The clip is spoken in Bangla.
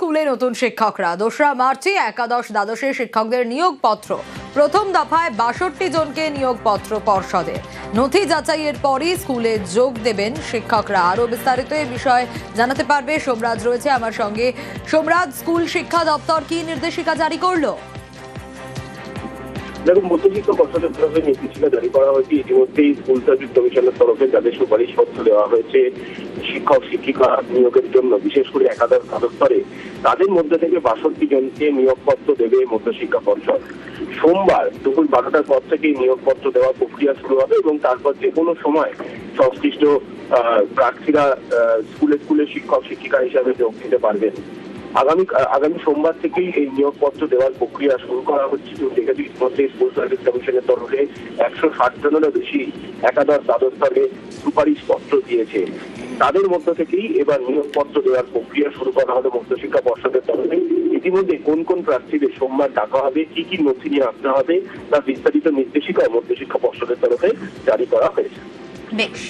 স্কুলে নতুন শিক্ষকরা 2রা মার্চে একাদশ দ্বাদশের শিক্ষকদের নিয়োগপত্র প্রথম দফায় 62 জনকে নিয়োগপত্র পর্ষদের নথি যাচাইয়ের পরই স্কুলে যোগ দেবেন শিক্ষকরা। আরো বিস্তারিত এই বিষয়ে জানাতে পারবে সোমরাজ রয়েছে আমার সঙ্গে। সোমরাজ, স্কুল শিক্ষা দপ্তর কি নির্দেশিকা জারি করলো? দেখুন, মধ্যশিক্ষা পর্ষদের তরফে নির্দেশিকা জারি করা হয়েছে। ইতিমধ্যেই স্কুল সার্ভিস কমিশনের তরফে যাদের সুপারিশপত্র দেওয়া হয়েছে শিক্ষক শিক্ষিকা নিয়োগের জন্য, বিশেষ করে একাদশ দ্বাদশ স্তরে, তাদের মধ্যে থেকে 62 জনকে নিয়োগপত্র দেবে মধ্যশিক্ষা পর্ষদ। সোমবার দুপুর 12টার পর থেকেই নিয়োগপত্র দেওয়ার প্রক্রিয়া শুরু হবে এবং তারপর যে কোনো সময় সংশ্লিষ্ট প্রার্থীরা স্কুলে শিক্ষক শিক্ষিকা হিসাবে যোগ দিতে পারবেন। আগামী সোমবার থেকেই এই নিয়োগপত্র দেওয়ার প্রক্রিয়া শুরু করা হচ্ছে। দেখেছি ইতিমধ্যে স্কুল সার্ভিস কমিশনের তরফে 160 জনেরও বেশি একাদশ দ্বাদশ স্তরে সুপারিশপত্র দিয়েছে। তাদের মধ্য থেকেই এবার নিয়োগপত্র দেওয়ার প্রক্রিয়া শুরু করা হবে মধ্যশিক্ষা পর্ষদের তরফে। ইতিমধ্যে কোন কোন প্রার্থীদের সোমবার ডাকা হবে, কি কি নথি নিয়ে আসতে হবে, তার বিস্তারিত নির্দেশিকা মধ্যশিক্ষা পর্ষদের তরফে জারি করা হয়েছে। বেশ।